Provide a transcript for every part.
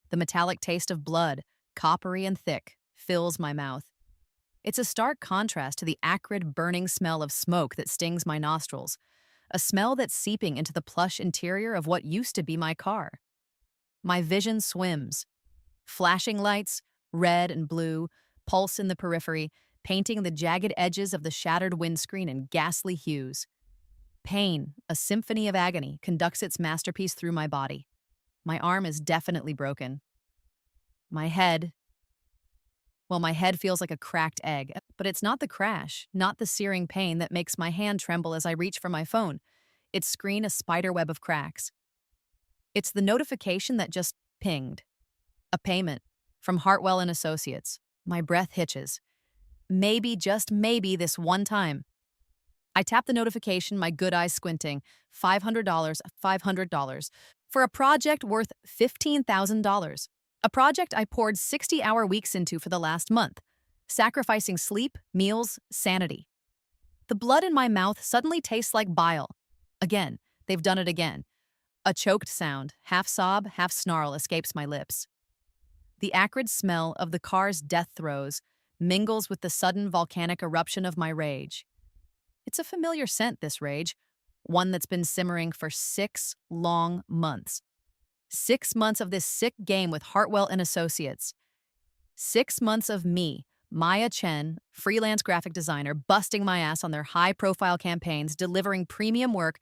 The metallic taste of blood, coppery and thick, fills my mouth. It's a stark contrast to the acrid, burning smell of smoke that stings my nostrils, a smell that's seeping into the plush interior of what used to be my car. My vision swims. Flashing lights, red and blue, pulse in the periphery, painting the jagged edges of the shattered windscreen in ghastly hues. Pain, a symphony of agony, conducts its masterpiece through my body. My arm is definitely broken. My head, my head feels like a cracked egg, but it's not the crash, not the searing pain that makes my hand tremble as I reach for my phone. Its screen a spider web of cracks. It's the notification that just pinged. A payment from Hartwell and Associates. My breath hitches. Maybe, just maybe, this one time. I tap the notification, my good eyes squinting. $500, for a project worth $15,000. A project I poured 60-hour weeks into for the last month, sacrificing sleep, meals, sanity. The blood in my mouth suddenly tastes like bile. Again, they've done it again. A choked sound, half sob, half snarl, escapes my lips. The acrid smell of the car's death throes mingles with the sudden volcanic eruption of my rage. It's a familiar scent, this rage, one that's been simmering for 6 long months. 6 months of this sick game with Hartwell and Associates. 6 months of me, Maya Chen, freelance graphic designer, busting my ass on their high-profile campaigns, delivering premium work,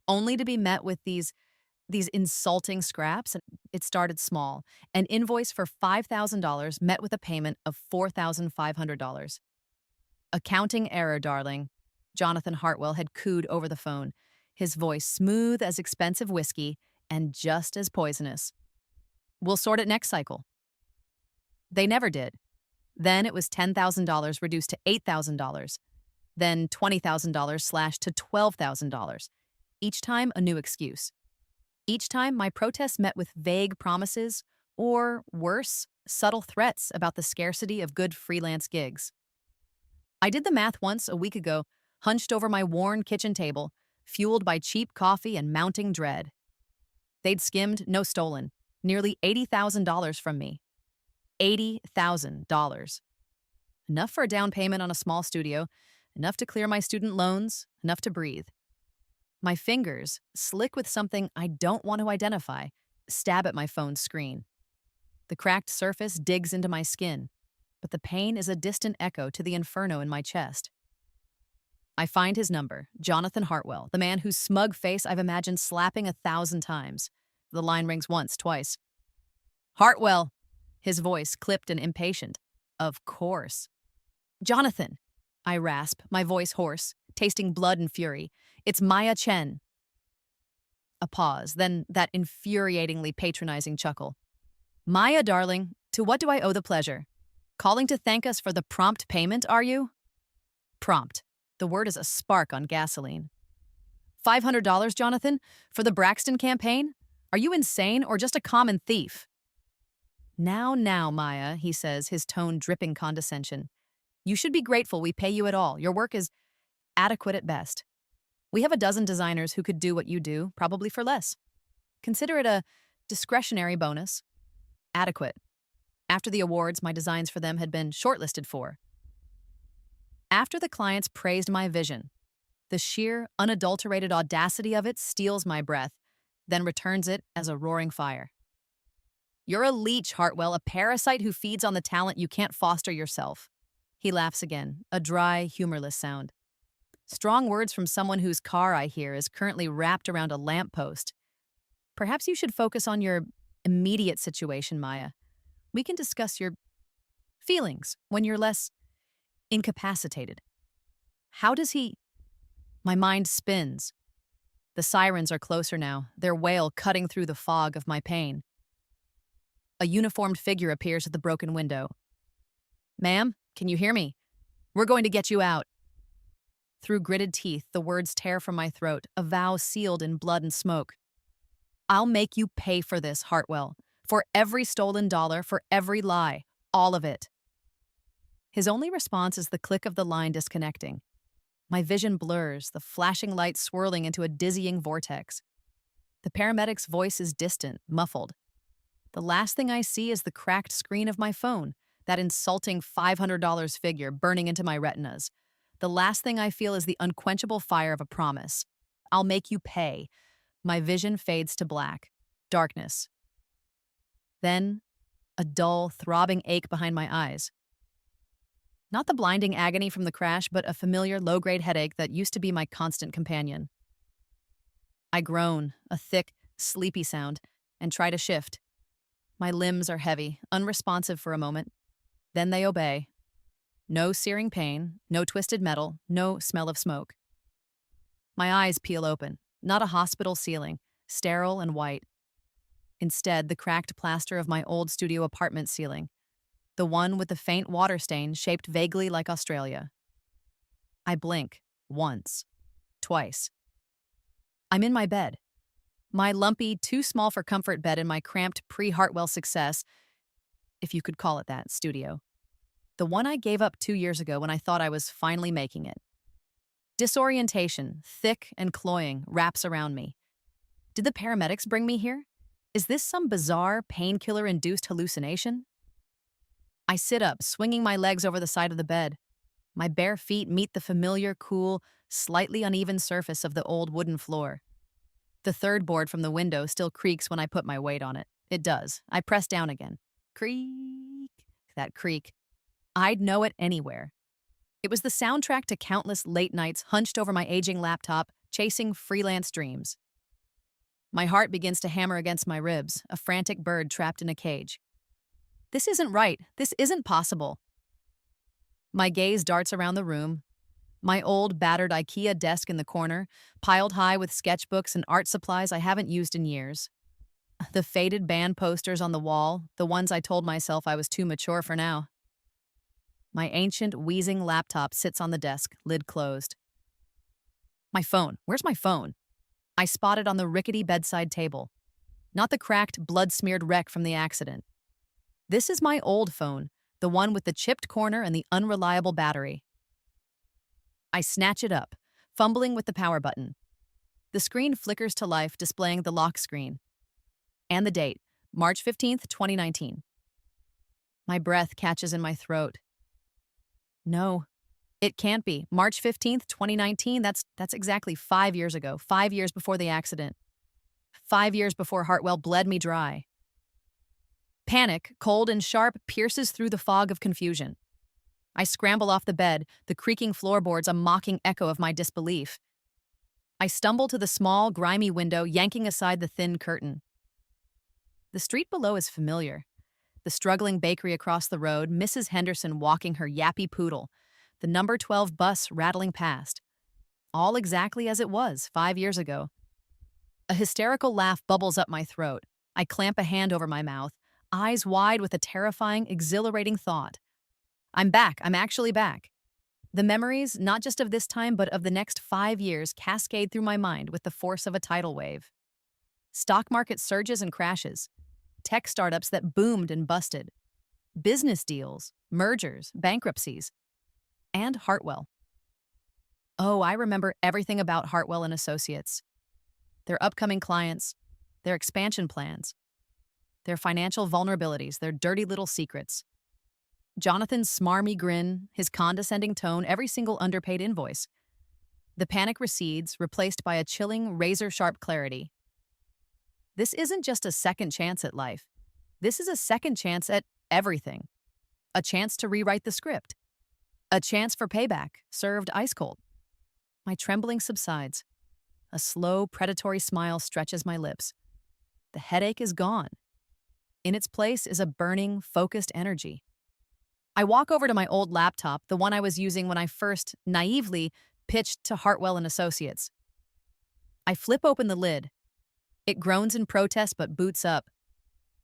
only to be met with these insulting scraps. It started small. An invoice for $5,000 met with a payment of $4,500. Accounting error, darling. Jonathan Hartwell had cooed over the phone, his voice smooth as expensive whiskey and just as poisonous. We'll sort it next cycle. They never did. Then it was $10,000 reduced to $8,000. Then $20,000 slashed to $12,000. Each time a new excuse. Each time my protests met with vague promises or, worse, subtle threats about the scarcity of good freelance gigs. I did the math once a week ago, hunched over my worn kitchen table, fueled by cheap coffee and mounting dread. They'd skimmed, no stolen, nearly $80,000 from me. $80,000. Enough for a down payment on a small studio, enough to clear my student loans, enough to breathe. My fingers, slick with something I don't want to identify, stab at my phone's screen. The cracked surface digs into my skin, but the pain is a distant echo to the inferno in my chest. I find his number, Jonathan Hartwell, the man whose smug face I've imagined slapping 1,000 times. The line rings once, twice. Hartwell, his voice clipped and impatient. Of course. Jonathan, I rasp, my voice hoarse, tasting blood and fury. It's Maya Chen. A pause, then that infuriatingly patronizing chuckle. Maya, darling, to what do I owe the pleasure? Calling to thank us for the prompt payment, are you? Prompt. The word is a spark on gasoline. $500, Jonathan, for the Braxton campaign? Are you insane or just a common thief? Now, Maya, he says, his tone dripping condescension. You should be grateful we pay you at all. Your work is adequate at best. We have a dozen designers who could do what you do, probably for less. Consider it a discretionary bonus. Adequate. After the awards my designs for them had been shortlisted for. After the clients praised my vision, the sheer, unadulterated audacity of it steals my breath, then returns it as a roaring fire. You're a leech, Hartwell, a parasite who feeds on the talent you can't foster yourself. He laughs again, a dry, humorless sound. Strong words from someone whose car, I hear, is currently wrapped around a lamppost. Perhaps you should focus on your immediate situation, Maya. We can discuss your feelings when you're less incapacitated. How does he... My mind spins. The sirens are closer now, their wail cutting through the fog of my pain. A uniformed figure appears at the broken window. Ma'am, can you hear me? We're going to get you out. Through gritted teeth, the words tear from my throat, a vow sealed in blood and smoke. I'll make you pay for this, Hartwell. For every stolen dollar, for every lie. All of it. His only response is the click of the line disconnecting. My vision blurs, the flashing light swirling into a dizzying vortex. The paramedic's voice is distant, muffled. The last thing I see is the cracked screen of my phone, that insulting $500 figure burning into my retinas. The last thing I feel is the unquenchable fire of a promise. I'll make you pay. My vision fades to black. Darkness. Then, a dull, throbbing ache behind my eyes. Not the blinding agony from the crash, but a familiar low-grade headache that used to be my constant companion. I groan, a thick, sleepy sound, and try to shift. My limbs are heavy, unresponsive for a moment. Then they obey. No searing pain, no twisted metal, no smell of smoke. My eyes peel open, not a hospital ceiling, sterile and white. Instead, the cracked plaster of my old studio apartment ceiling, the one with the faint water stain shaped vaguely like Australia. I blink, once, twice. I'm in my bed. My lumpy, too small for comfort bed in my cramped pre-Hartwell success, if you could call it that, studio. The one I gave up 2 years ago when I thought I was finally making it. Disorientation, thick and cloying, wraps around me. Did the paramedics bring me here? Is this some bizarre, painkiller-induced hallucination? I sit up, swinging my legs over the side of the bed. My bare feet meet the familiar, cool, slightly uneven surface of the old wooden floor. The third board from the window still creaks when I put my weight on it. It does. I press down again. Creak. That creak. I'd know it anywhere. It was the soundtrack to countless late nights hunched over my aging laptop, chasing freelance dreams. My heart begins to hammer against my ribs, a frantic bird trapped in a cage. This isn't right. This isn't possible. My gaze darts around the room. My old, battered IKEA desk in the corner, piled high with sketchbooks and art supplies I haven't used in years. The faded band posters on the wall, the ones I told myself I was too mature for now. My ancient, wheezing laptop sits on the desk, lid closed. My phone. Where's my phone? I spot it on the rickety bedside table. Not the cracked, blood-smeared wreck from the accident. This is my old phone, the one with the chipped corner and the unreliable battery. I snatch it up, fumbling with the power button. The screen flickers to life, displaying the lock screen. And the date, March 15th, 2019. My breath catches in my throat. No, it can't be. March 15th, 2019, that's exactly 5 years ago, 5 years before the accident. 5 years before Hartwell bled me dry. Panic, cold and sharp, pierces through the fog of confusion. I scramble off the bed, the creaking floorboards a mocking echo of my disbelief. I stumble to the small, grimy window, yanking aside the thin curtain. The street below is familiar. The struggling bakery across the road, Mrs. Henderson walking her yappy poodle, the number 12 bus rattling past. All exactly as it was 5 years ago. A hysterical laugh bubbles up my throat. I clamp a hand over my mouth, eyes wide with a terrifying, exhilarating thought. I'm back. I'm actually back. The memories, not just of this time, but of the next 5 years, cascade through my mind with the force of a tidal wave. Stock market surges and crashes. Tech startups that boomed and busted. Business deals, mergers, bankruptcies. And Hartwell. Oh, I remember everything about Hartwell and Associates. Their upcoming clients, their expansion plans, their financial vulnerabilities, their dirty little secrets. Jonathan's smarmy grin, his condescending tone, every single underpaid invoice. The panic recedes, replaced by a chilling, razor-sharp clarity. This isn't just a second chance at life. This is a second chance at everything. A chance to rewrite the script. A chance for payback, served ice cold. My trembling subsides. A slow, predatory smile stretches my lips. The headache is gone. In its place is a burning, focused energy. I walk over to my old laptop, the one I was using when I first, naively, pitched to Hartwell and Associates. I flip open the lid. It groans in protest but boots up.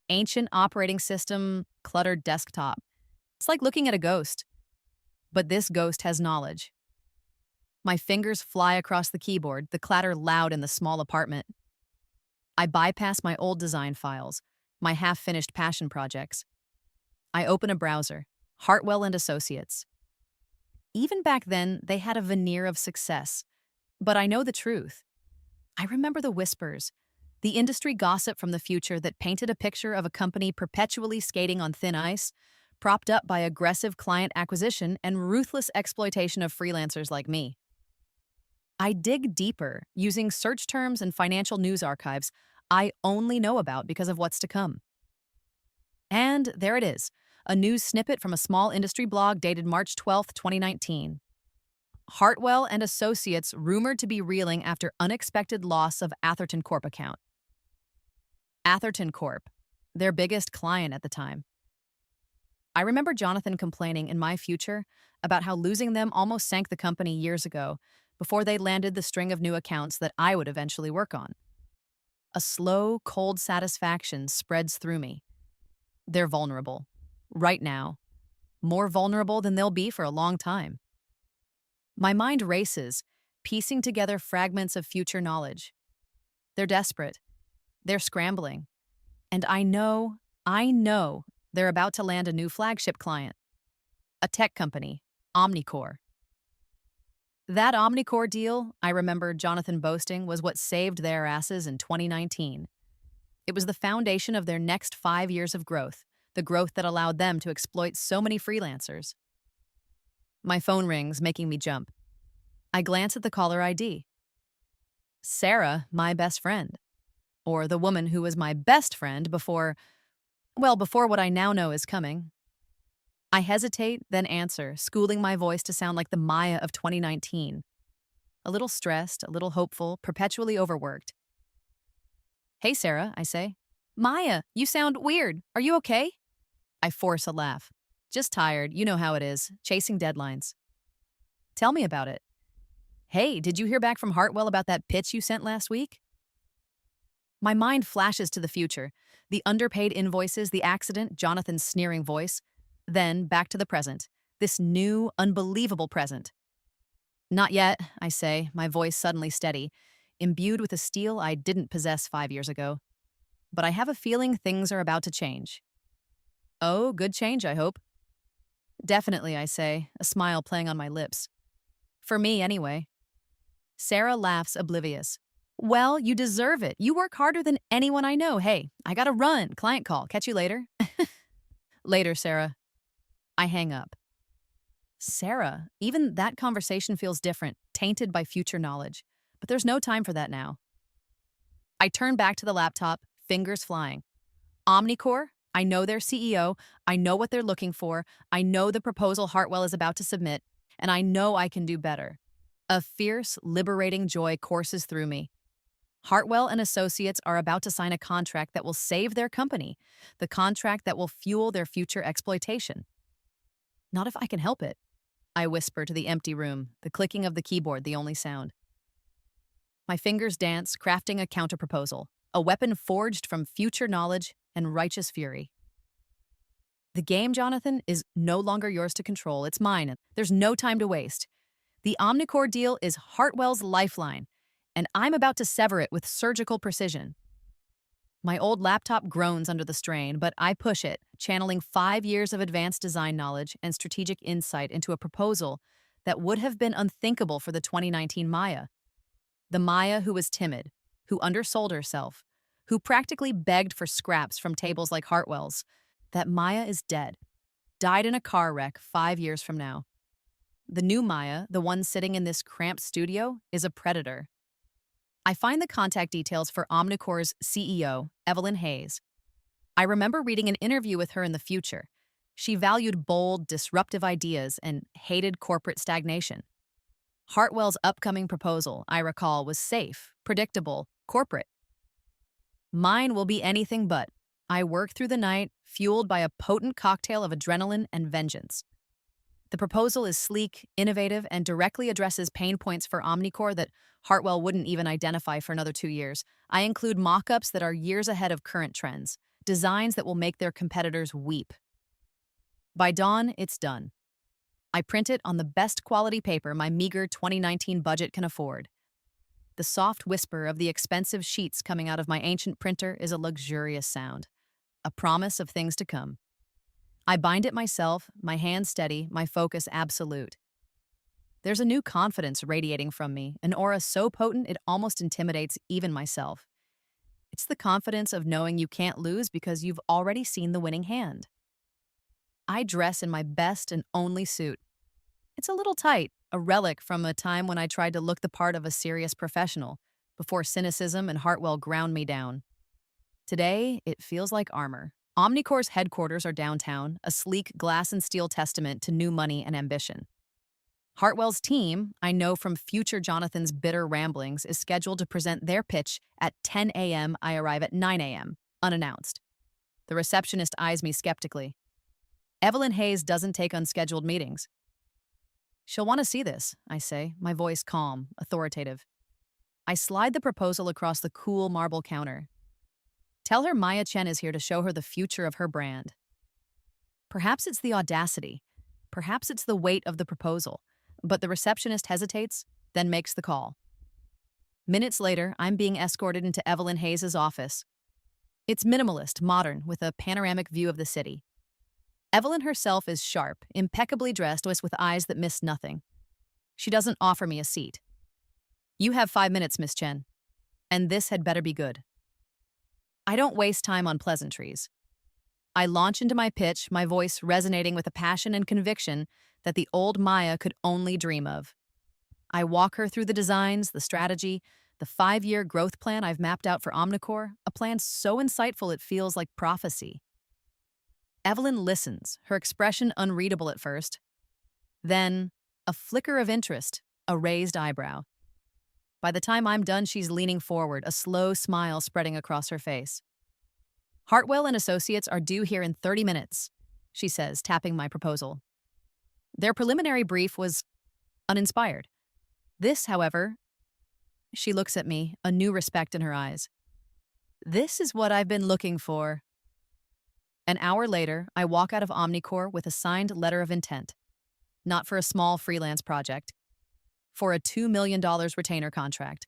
Ancient operating system, cluttered desktop. It's like looking at a ghost. But this ghost has knowledge. My fingers fly across the keyboard, the clatter loud in the small apartment. I bypass my old design files, my half-finished passion projects. I open a browser. Hartwell and Associates. Even back then, they had a veneer of success. But I know the truth. I remember the whispers, The industry gossip from the future that painted a picture of a company perpetually skating on thin ice, propped up by aggressive client acquisition and ruthless exploitation of freelancers like me. I dig deeper using search terms and financial news archives I only know about because of what's to come. And there it is, a news snippet from a small industry blog dated March 12th, 2019. Hartwell and Associates rumored to be reeling after unexpected loss of Atherton Corp account. Atherton Corp, their biggest client at the time. I remember Jonathan complaining in my future about how losing them almost sank the company years ago before they landed the string of new accounts that I would eventually work on. A slow, cold satisfaction spreads through me. They're vulnerable. Right now. More vulnerable than they'll be for a long time. My mind races, piecing together fragments of future knowledge. They're desperate. They're scrambling. And I know they're about to land a new flagship client. A tech company, Omnicore. That Omnicore deal, I remember Jonathan boasting, was what saved their asses in 2019. It was the foundation of their next 5 years of growth, the growth that allowed them to exploit so many freelancers. My phone rings, making me jump. I glance at the caller ID. Sarah, my best friend. Or the woman who was my best friend before what I now know is coming. I hesitate, then answer, schooling my voice to sound like the Maya of 2019. A little stressed, a little hopeful, perpetually overworked. Hey, Sarah, I say. Maya, you sound weird. Are you okay? I force a laugh. Just tired, you know how it is, chasing deadlines. Tell me about it. Hey, did you hear back from Hartwell about that pitch you sent last week? My mind flashes to the future. The underpaid invoices, the accident, Jonathan's sneering voice. Then back to the present. This new, unbelievable present. Not yet, I say, my voice suddenly steady, imbued with a steel I didn't possess 5 years ago. But I have a feeling things are about to change. Oh, good change, I hope. Definitely, I say, a smile playing on my lips. For me, anyway. Sarah laughs, oblivious. Well, you deserve it. You work harder than anyone I know. Hey, I gotta run. Client call. Catch you later. Later, Sarah. I hang up. Sarah, even that conversation feels different, tainted by future knowledge. But there's no time for that now. I turn back to the laptop, fingers flying. Omnicore, I know their CEO, I know what they're looking for, I know the proposal Hartwell is about to submit, and I know I can do better. A fierce, liberating joy courses through me. Hartwell and Associates are about to sign a contract that will save their company, the contract that will fuel their future exploitation. Not if I can help it, I whisper to the empty room, the clicking of the keyboard the only sound. My fingers dance, crafting a counterproposal, a weapon forged from future knowledge and righteous fury. The game, Jonathan, is no longer yours to control. It's mine. There's no time to waste. The Omnicore deal is Hartwell's lifeline, and I'm about to sever it with surgical precision. My old laptop groans under the strain, but I push it, channeling 5 years of advanced design knowledge and strategic insight into a proposal that would have been unthinkable for the 2019 Maya. The Maya who was timid, who undersold herself, who practically begged for scraps from tables like Hartwell's. That Maya is dead, died in a car wreck 5 years from now. The new Maya, the one sitting in this cramped studio, is a predator. I find the contact details for Omnicore's CEO, Evelyn Hayes. I remember reading an interview with her in the future. She valued bold, disruptive ideas and hated corporate stagnation. Hartwell's upcoming proposal, I recall, was safe, predictable, corporate. Mine will be anything but. I work through the night, fueled by a potent cocktail of adrenaline and vengeance. The proposal is sleek, innovative, and directly addresses pain points for Omnicore that Hartwell wouldn't even identify for another 2 years. I include mock-ups that are years ahead of current trends, designs that will make their competitors weep. By dawn, it's done. I print it on the best quality paper my meager 2019 budget can afford. The soft whisper of the expensive sheets coming out of my ancient printer is a luxurious sound, a promise of things to come. I bind it myself, my hand steady, my focus absolute. There's a new confidence radiating from me, an aura so potent it almost intimidates even myself. It's the confidence of knowing you can't lose because you've already seen the winning hand. I dress in my best and only suit. It's a little tight, a relic from a time when I tried to look the part of a serious professional, before cynicism and Hartwell ground me down. Today, it feels like armor. Omnicore's headquarters are downtown, a sleek glass and steel testament to new money and ambition. Hartwell's team, I know from future Jonathan's bitter ramblings, is scheduled to present their pitch at 10 a.m. I arrive at 9 a.m., unannounced. The receptionist eyes me skeptically. Evelyn Hayes doesn't take unscheduled meetings. She'll want to see this, I say, my voice calm, authoritative. I slide the proposal across the cool marble counter. Tell her Maya Chen is here to show her the future of her brand. Perhaps it's the audacity. Perhaps it's the weight of the proposal. But the receptionist hesitates, then makes the call. Minutes later, I'm being escorted into Evelyn Hayes' office. It's minimalist, modern, with a panoramic view of the city. Evelyn herself is sharp, impeccably dressed, with eyes that miss nothing. She doesn't offer me a seat. You have 5 minutes, Miss Chen. And this had better be good. I don't waste time on pleasantries. I launch into my pitch, my voice resonating with a passion and conviction that the old Maya could only dream of. I walk her through the designs, the strategy, the 5-year growth plan I've mapped out for Omnicore, a plan so insightful it feels like prophecy. Evelyn listens, her expression unreadable at first. Then, a flicker of interest, a raised eyebrow. By the time I'm done, she's leaning forward, a slow smile spreading across her face. Hartwell and Associates are due here in 30 minutes, she says, tapping my proposal. Their preliminary brief was uninspired. This, however, she looks at me, a new respect in her eyes. This is what I've been looking for. An hour later, I walk out of Omnicore with a signed letter of intent. Not for a small freelance project. For a $2 million retainer contract.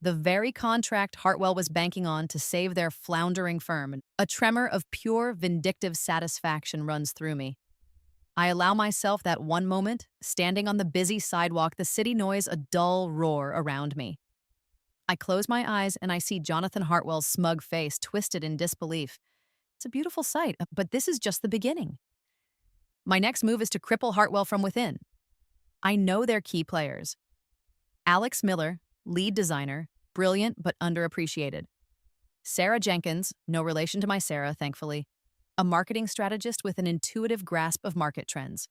The very contract Hartwell was banking on to save their floundering firm. A tremor of pure, vindictive satisfaction runs through me. I allow myself that one moment, standing on the busy sidewalk, the city noise a dull roar around me. I close my eyes and I see Jonathan Hartwell's smug face twisted in disbelief. It's a beautiful sight, but this is just the beginning. My next move is to cripple Hartwell from within. I know their key players. Alex Miller, lead designer, brilliant but underappreciated. Sarah Jenkins, no relation to my Sarah, thankfully, a marketing strategist with an intuitive grasp of market trends.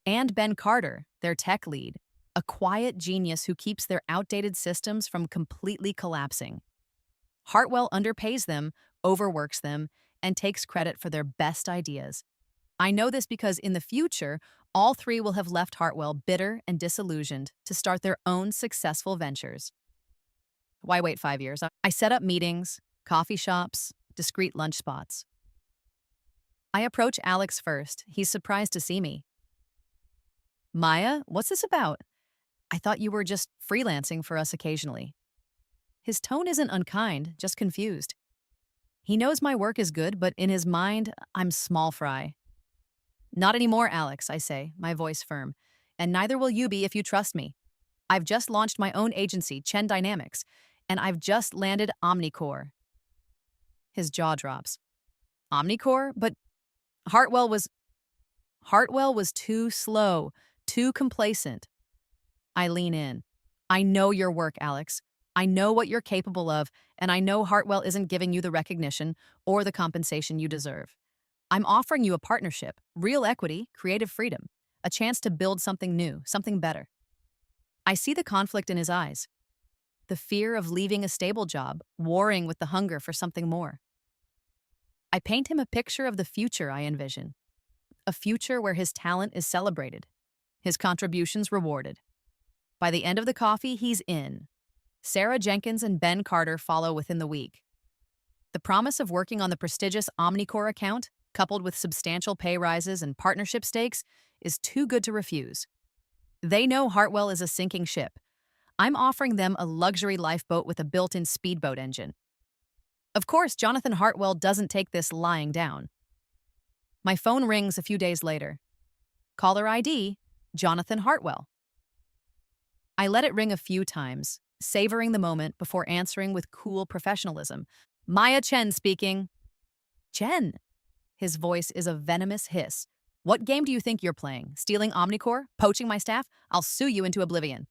And Ben Carter, their tech lead, a quiet genius who keeps their outdated systems from completely collapsing. Hartwell underpays them, overworks them, and takes credit for their best ideas. I know this because in the future, all three will have left Hartwell bitter and disillusioned to start their own successful ventures. Why wait 5 years? I set up meetings, coffee shops, discreet lunch spots. I approach Alex first. He's surprised to see me. Maya, what's this about? I thought you were just freelancing for us occasionally. His tone isn't unkind, just confused. He knows my work is good, but in his mind, I'm small fry. Not anymore, Alex, I say, my voice firm. And neither will you be if you trust me. I've just launched my own agency, Chen Dynamics, and I've just landed Omnicore. His jaw drops. Omnicore? But Hartwell was too slow, too complacent. I lean in. I know your work, Alex. I know what you're capable of, and I know Hartwell isn't giving you the recognition or the compensation you deserve. I'm offering you a partnership, real equity, creative freedom, a chance to build something new, something better. I see the conflict in his eyes. The fear of leaving a stable job, warring with the hunger for something more. I paint him a picture of the future I envision. A future where his talent is celebrated, his contributions rewarded. By the end of the coffee, he's in. Sarah Jenkins and Ben Carter follow within the week. The promise of working on the prestigious Omnicore account, coupled with substantial pay rises and partnership stakes, is too good to refuse. They know Hartwell is a sinking ship. I'm offering them a luxury lifeboat with a built-in speedboat engine. Of course, Jonathan Hartwell doesn't take this lying down. My phone rings a few days later. Caller ID, Jonathan Hartwell. I let it ring a few times, savoring the moment before answering with cool professionalism. Maya Chen speaking. Chen. His voice is a venomous hiss. What game do you think you're playing? Stealing Omnicore? Poaching my staff? I'll sue you into oblivion.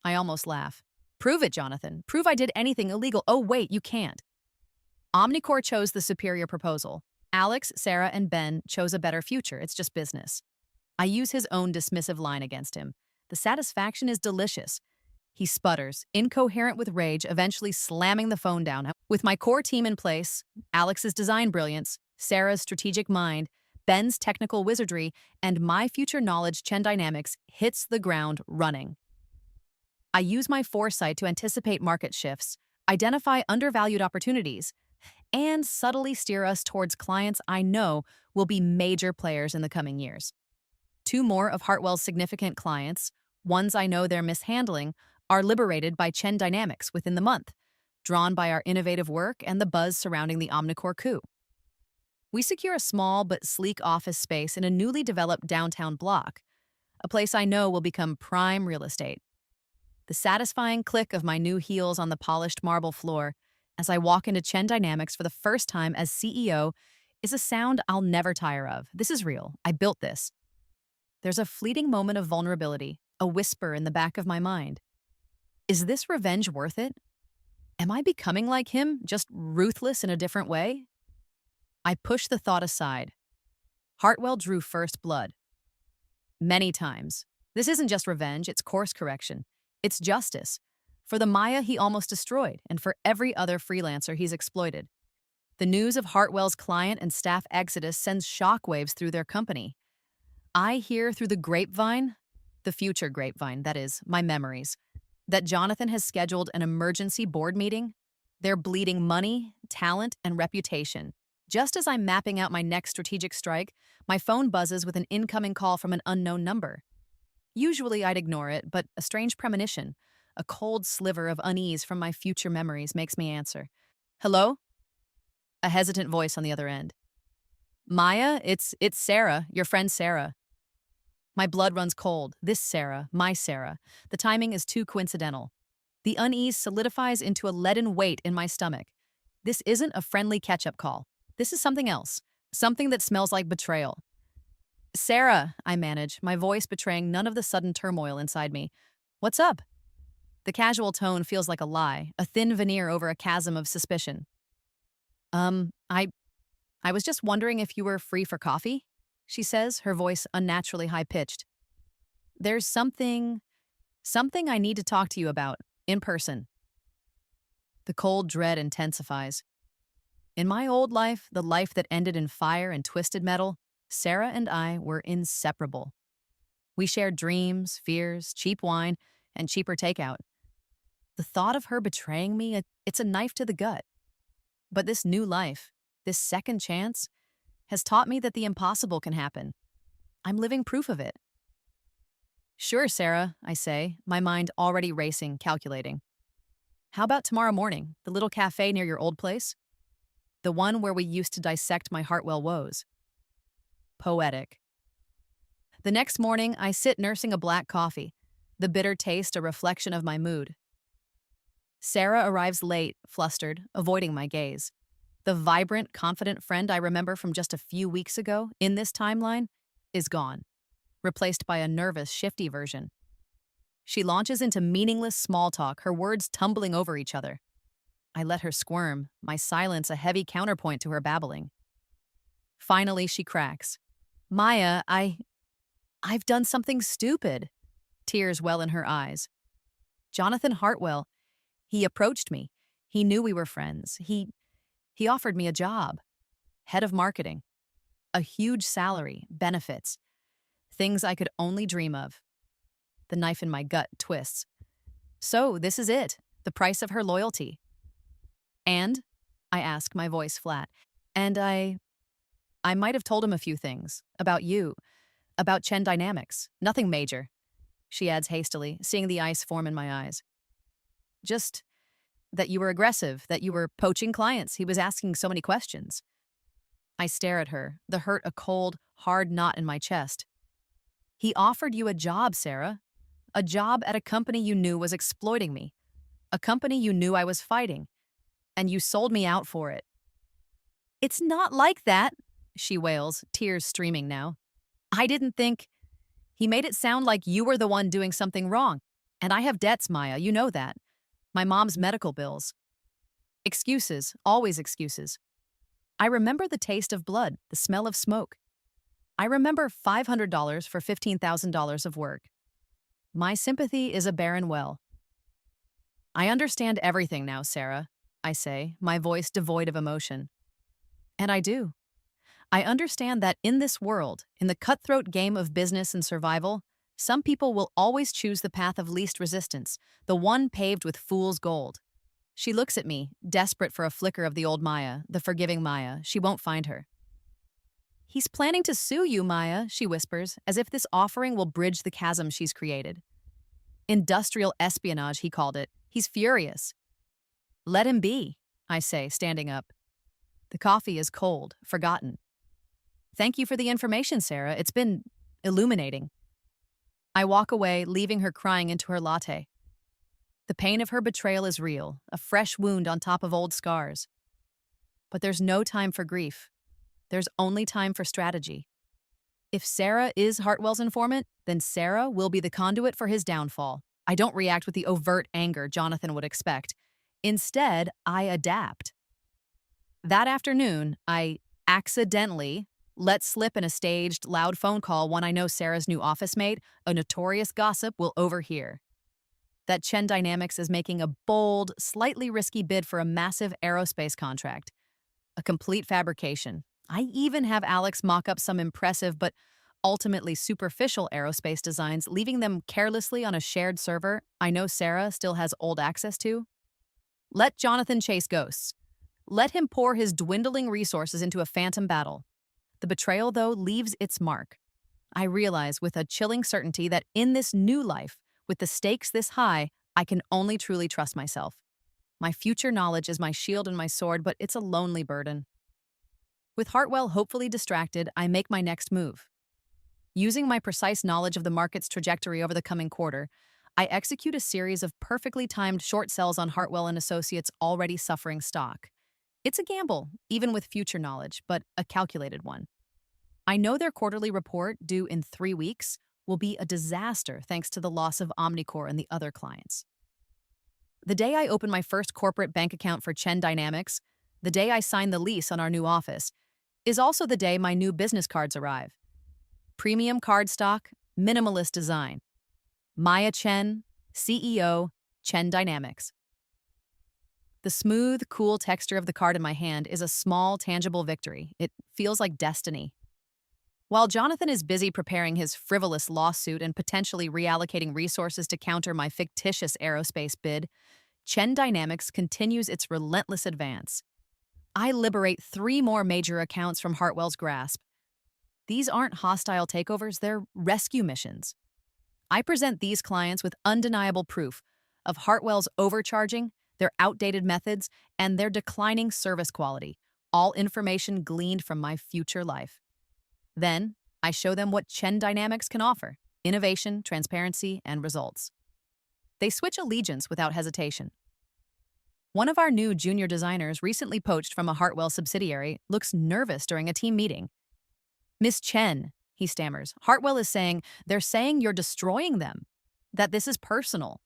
I almost laugh. Prove it, Jonathan. Prove I did anything illegal. Oh, wait, you can't. Omnicore chose the superior proposal. Alex, Sarah, and Ben chose a better future. It's just business. I use his own dismissive line against him. The satisfaction is delicious. He sputters, incoherent with rage, eventually slamming the phone down. With my core team in place, Alex's design brilliance, Sarah's strategic mind, Ben's technical wizardry, and my future knowledge, Chen Dynamics hits the ground running. I use my foresight to anticipate market shifts, identify undervalued opportunities, and subtly steer us towards clients I know will be major players in the coming years. Two more of Hartwell's significant clients, ones I know they're mishandling, are liberated by Chen Dynamics within the month, drawn by our innovative work and the buzz surrounding the Omnicore coup. We secure a small but sleek office space in a newly developed downtown block, a place I know will become prime real estate. The satisfying click of my new heels on the polished marble floor as I walk into Chen Dynamics for the first time as CEO is a sound I'll never tire of. This is real. I built this. There's a fleeting moment of vulnerability, a whisper in the back of my mind. Is this revenge worth it? Am I becoming like him, just ruthless in a different way? I push the thought aside. Hartwell drew first blood. Many times. This isn't just revenge, it's course correction. It's justice. For the Maya he almost destroyed, and for every other freelancer he's exploited. The news of Hartwell's client and staff exodus sends shockwaves through their company. I hear through the grapevine, the future grapevine, that is, my memories, that Jonathan has scheduled an emergency board meeting. They're bleeding money, talent, and reputation. Just as I'm mapping out my next strategic strike, my phone buzzes with an incoming call from an unknown number. Usually I'd ignore it, but a strange premonition, a cold sliver of unease from my future memories makes me answer. Hello? A hesitant voice on the other end. Maya, it's Sarah, your friend Sarah. My blood runs cold. This Sarah, my Sarah. The timing is too coincidental. The unease solidifies into a leaden weight in my stomach. This isn't a friendly catch-up call. This is something else. Something that smells like betrayal. Sarah, I manage, my voice betraying none of the sudden turmoil inside me. What's up? The casual tone feels like a lie, a thin veneer over a chasm of suspicion. I was just wondering if you were free for coffee, she says, her voice unnaturally high-pitched. There's something I need to talk to you about, in person. The cold dread intensifies. In my old life, the life that ended in fire and twisted metal, Sarah and I were inseparable. We shared dreams, fears, cheap wine, and cheaper takeout. The thought of her betraying me, it's a knife to the gut. But this new life, this second chance, has taught me that the impossible can happen. I'm living proof of it. Sure, Sarah, I say, my mind already racing, calculating. How about tomorrow morning, the little cafe near your old place? The one where we used to dissect my Hartwell woes. Poetic. The next morning, I sit nursing a black coffee, the bitter taste a reflection of my mood. Sarah arrives late, flustered, avoiding my gaze. The vibrant, confident friend I remember from just a few weeks ago, in this timeline, is gone, replaced by a nervous, shifty version. She launches into meaningless small talk, her words tumbling over each other. I let her squirm, my silence a heavy counterpoint to her babbling. Finally, she cracks. Maya, I've done something stupid. Tears well in her eyes. Jonathan Hartwell, he approached me. He knew we were friends. He offered me a job. Head of marketing. A huge salary, benefits. Things I could only dream of. The knife in my gut twists. So, this is it. The price of her loyalty. And? I ask, my voice flat. And I might have told him a few things. About you. About Chen Dynamics. Nothing major. She adds hastily, seeing the ice form in my eyes. Just that you were aggressive, that you were poaching clients. He was asking so many questions. I stare at her, the hurt a cold, hard knot in my chest. He offered you a job, Sarah. A job at a company you knew was exploiting me. A company you knew I was fighting. and you sold me out for it." "It's not like that," she wails, tears streaming now. "I didn't think—" "He made it sound like you were the one doing something wrong. And I have debts, Maya, you know that. My mom's medical bills." Excuses, always excuses. I remember the taste of blood, the smell of smoke. I remember $500 for $15,000 of work. My sympathy is a barren well. "I understand everything now, Sarah," I say, my voice devoid of emotion. And I do. I understand that in this world, in the cutthroat game of business and survival, some people will always choose the path of least resistance, the one paved with fool's gold. She looks at me, desperate for a flicker of the old Maya, the forgiving Maya. She won't find her. "He's planning to sue you, Maya," she whispers, as if this offering will bridge the chasm she's created. "Industrial espionage," he called it. He's furious. "Let him be," I say, standing up. The coffee is cold, forgotten. "Thank you for the information, Sarah. It's been illuminating." I walk away, leaving her crying into her latte. The pain of her betrayal is real, a fresh wound on top of old scars. But there's no time for grief. There's only time for strategy. If Sarah is Hartwell's informant, then Sarah will be the conduit for his downfall. I don't react with the overt anger Jonathan would expect. Instead, I adapt. That afternoon, I accidentally let slip in a staged, loud phone call one I know Sarah's new office mate, a notorious gossip, will overhear. That Chen Dynamics is making a bold, slightly risky bid for a massive aerospace contract. A complete fabrication. I even have Alex mock up some impressive but ultimately superficial aerospace designs, leaving them carelessly on a shared server I know Sarah still has old access to. Let Jonathan chase ghosts. Let him pour his dwindling resources into a phantom battle. The betrayal, though, leaves its mark. I realize with a chilling certainty that in this new life, with the stakes this high, I can only truly trust myself. My future knowledge is my shield and my sword, but it's a lonely burden. With Hartwell hopefully distracted, I make my next move. Using my precise knowledge of the market's trajectory over the coming quarter, I execute a series of perfectly timed short sells on Hartwell and Associates' already suffering stock. It's a gamble, even with future knowledge, but a calculated one. I know their quarterly report, due in 3 weeks, will be a disaster thanks to the loss of Omnicore and the other clients. The day I open my first corporate bank account for Chen Dynamics, the day I sign the lease on our new office, is also the day my new business cards arrive. Premium cardstock, minimalist design. Maya Chen, CEO, Chen Dynamics. The smooth, cool texture of the card in my hand is a small, tangible victory. It feels like destiny. While Jonathan is busy preparing his frivolous lawsuit and potentially reallocating resources to counter my fictitious aerospace bid, Chen Dynamics continues its relentless advance. I liberate 3 more major accounts from Hartwell's grasp. These aren't hostile takeovers, they're rescue missions. I present these clients with undeniable proof of Hartwell's overcharging, their outdated methods, and their declining service quality, all information gleaned from my future life. Then, I show them what Chen Dynamics can offer: innovation, transparency, and results. They switch allegiance without hesitation. One of our new junior designers, recently poached from a Hartwell subsidiary, looks nervous during a team meeting. "Miss Chen," he stammers, "Hartwell is saying they're saying you're destroying them, that this is personal."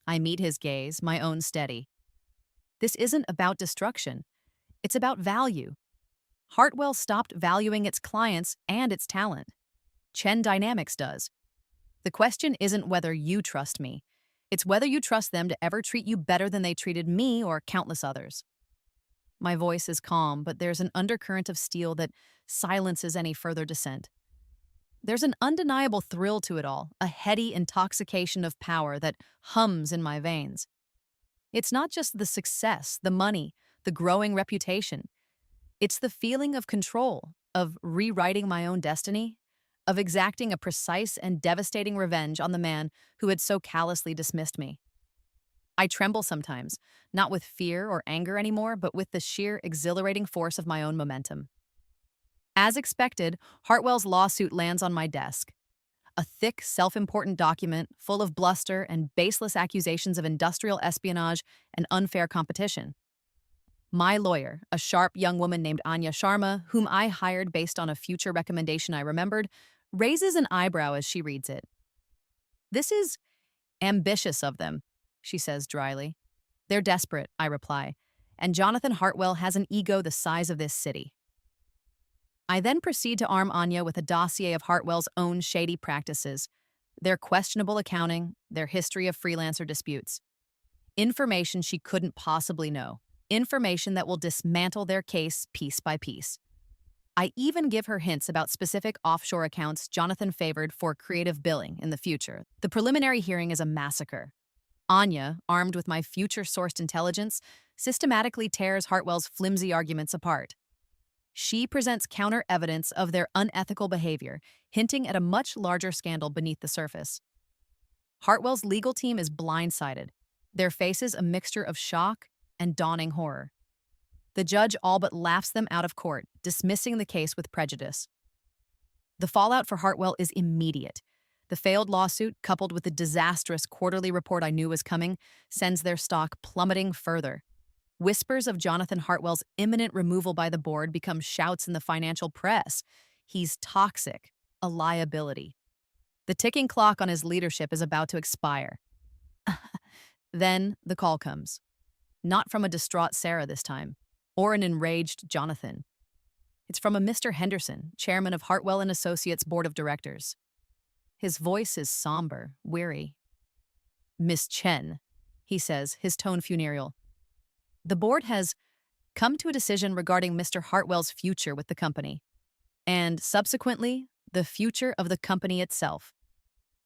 I meet his gaze, my own steady. This isn't about destruction. It's about value. Hartwell stopped valuing its clients and its talent. Chen Dynamics does. The question isn't whether you trust me. It's whether you trust them to ever treat you better than they treated me or countless others. My voice is calm, but there's an undercurrent of steel that silences any further dissent. There's an undeniable thrill to it all, a heady intoxication of power that hums in my veins. It's not just the success, the money, the growing reputation. It's the feeling of control, of rewriting my own destiny, of exacting a precise and devastating revenge on the man who had so callously dismissed me. I tremble sometimes, not with fear or anger anymore, but with the sheer exhilarating force of my own momentum. As expected, Hartwell's lawsuit lands on my desk. A thick, self-important document full of bluster and baseless accusations of industrial espionage and unfair competition. My lawyer, a sharp young woman named Anya Sharma, whom I hired based on a future recommendation I remembered, raises an eyebrow as she reads it. This is ambitious of them, she says dryly. They're desperate, I reply, and Jonathan Hartwell has an ego the size of this city. I then proceed to arm Anya with a dossier of Hartwell's own shady practices, their questionable accounting, their history of freelancer disputes. Information she couldn't possibly know. Information that will dismantle their case piece by piece. I even give her hints about specific offshore accounts Jonathan favored for creative billing in the future. The preliminary hearing is a massacre. Anya, armed with my future-sourced intelligence, systematically tears Hartwell's flimsy arguments apart. She presents counter-evidence of their unethical behavior, hinting at a much larger scandal beneath the surface. Hartwell's legal team is blindsided, their faces a mixture of shock and dawning horror. The judge all but laughs them out of court, dismissing the case with prejudice. The fallout for Hartwell is immediate. The failed lawsuit, coupled with the disastrous quarterly report I knew was coming, sends their stock plummeting further. Whispers of Jonathan Hartwell's imminent removal by the board become shouts in the financial press. He's toxic, a liability. The ticking clock on his leadership is about to expire. Then the call comes. Not from a distraught Sarah this time, or an enraged Jonathan. It's from a Mr. Henderson, chairman of Hartwell and Associates Board of Directors. His voice is somber, weary. "Miss Chen," he says, his tone funereal. "The board has come to a decision regarding Mr. Hartwell's future with the company, and subsequently, the future of the company itself.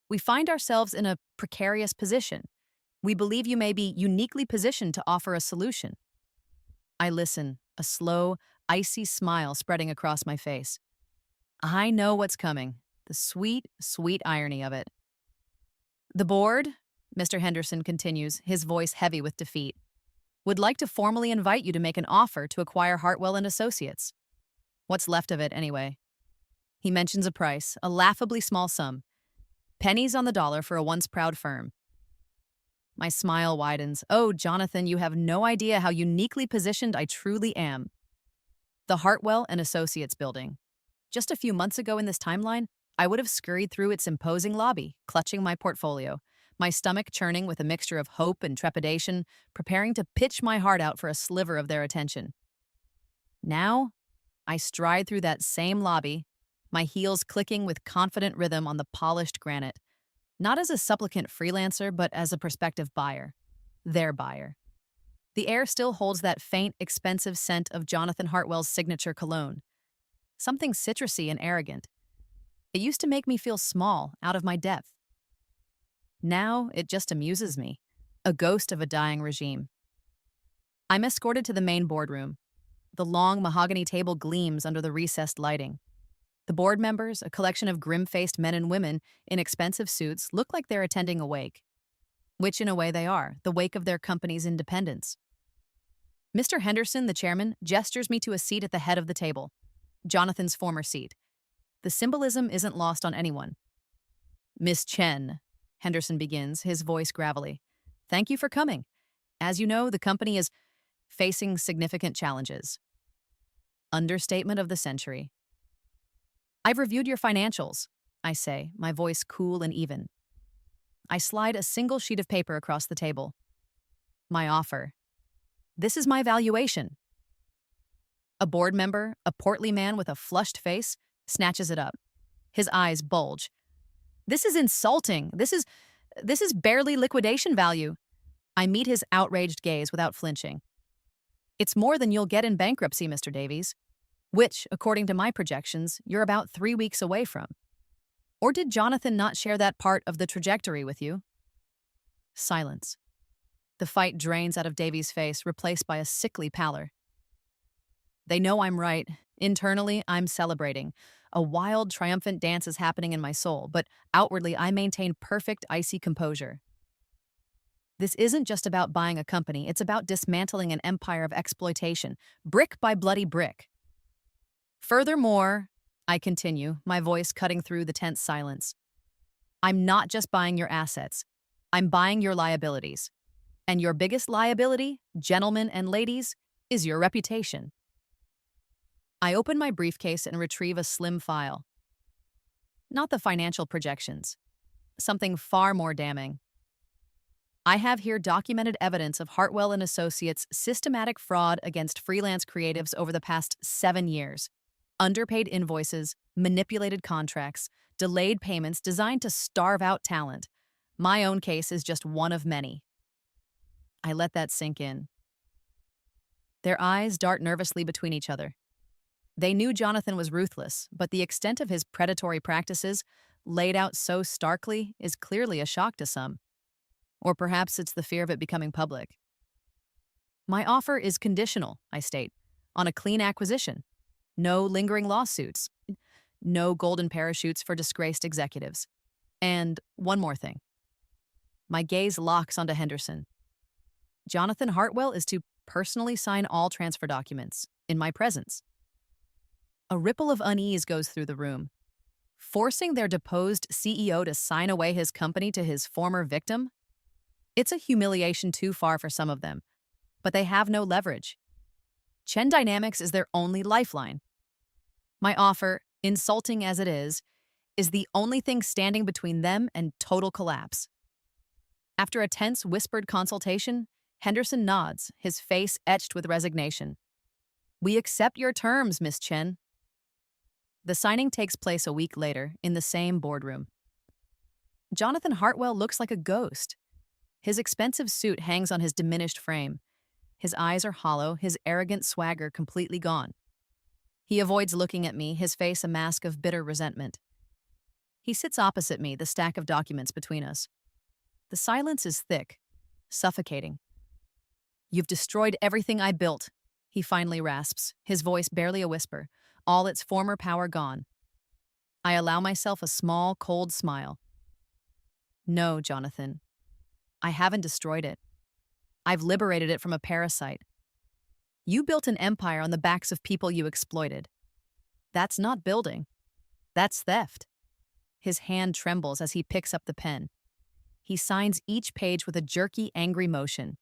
We find ourselves in a precarious position. We believe you may be uniquely positioned to offer a solution." I listen, a slow, icy smile spreading across my face. I know what's coming, the sweet, sweet irony of it. "The board," Mr. Henderson continues, his voice heavy with defeat, "would like to formally invite you to make an offer to acquire Hartwell and Associates. What's left of it, anyway." He mentions a price, a laughably small sum. Pennies on the dollar for a once proud firm. My smile widens. "Oh, Jonathan, you have no idea how uniquely positioned I truly am." The Hartwell and Associates building. Just a few months ago in this timeline, I would have scurried through its imposing lobby, clutching my portfolio, my stomach churning with a mixture of hope and trepidation, preparing to pitch my heart out for a sliver of their attention. Now, I stride through that same lobby, my heels clicking with confident rhythm on the polished granite. Not as a supplicant freelancer, but as a prospective buyer. Their buyer. The air still holds that faint, expensive scent of Jonathan Hartwell's signature cologne. Something citrusy and arrogant. It used to make me feel small, out of my depth. Now, it just amuses me. A ghost of a dying regime. I'm escorted to the main boardroom. The long mahogany table gleams under the recessed lighting. The board members, a collection of grim-faced men and women in expensive suits, look like they're attending a wake. Which, in a way, they are, the wake of their company's independence. Mr. Henderson, the chairman, gestures me to a seat at the head of the table, Jonathan's former seat. The symbolism isn't lost on anyone. "Miss Chen," Henderson begins, his voice gravelly. "Thank you for coming. As you know, the company is facing significant challenges." Understatement of the century. "I've reviewed your financials," I say, my voice cool and even. I slide a single sheet of paper across the table. My offer. This is my valuation. A board member, a portly man with a flushed face, snatches it up. His eyes bulge. "This is insulting. This is barely liquidation value." I meet his outraged gaze without flinching. "It's more than you'll get in bankruptcy, Mr. Davies. Which, according to my projections, you're about 3 weeks away from. Or did Jonathan not share that part of the trajectory with you?" Silence. The fight drains out of Davies' face, replaced by a sickly pallor. They know I'm right. Internally, I'm celebrating. A wild, triumphant dance is happening in my soul, but outwardly I maintain perfect, icy composure. This isn't just about buying a company, it's about dismantling an empire of exploitation, brick by bloody brick. "Furthermore," I continue, my voice cutting through the tense silence, "I'm not just buying your assets. I'm buying your liabilities. And your biggest liability, gentlemen and ladies, is your reputation. I open my briefcase and retrieve a slim file. Not the financial projections, something far more damning. I have here documented evidence of Hartwell and Associates' systematic fraud against freelance creatives over the past 7 years. Underpaid invoices, manipulated contracts, delayed payments designed to starve out talent. My own case is just one of many. I let that sink in. Their eyes dart nervously between each other. They knew Jonathan was ruthless, but the extent of his predatory practices, laid out so starkly, is clearly a shock to some. Or perhaps it's the fear of it becoming public. My offer is conditional, I state, on a clean acquisition. No lingering lawsuits. No golden parachutes for disgraced executives. And one more thing. My gaze locks onto Henderson. Jonathan Hartwell is to personally sign all transfer documents, in my presence. A ripple of unease goes through the room. Forcing their deposed CEO to sign away his company to his former victim? It's a humiliation too far for some of them, but they have no leverage. Chen Dynamics is their only lifeline. My offer, insulting as it is the only thing standing between them and total collapse. After a tense, whispered consultation, Henderson nods, his face etched with resignation. We accept your terms, Miss Chen. The signing takes place a week later in the same boardroom. Jonathan Hartwell looks like a ghost. His expensive suit hangs on his diminished frame. His eyes are hollow, his arrogant swagger completely gone. He avoids looking at me, his face a mask of bitter resentment. He sits opposite me, the stack of documents between us. The silence is thick, suffocating. You've destroyed everything I built, he finally rasps, his voice barely a whisper, all its former power gone. I allow myself a small, cold smile. No, Jonathan. I haven't destroyed it. I've liberated it from a parasite. You built an empire on the backs of people you exploited. That's not building. That's theft. His hand trembles as he picks up the pen. He signs each page with a jerky, angry motion.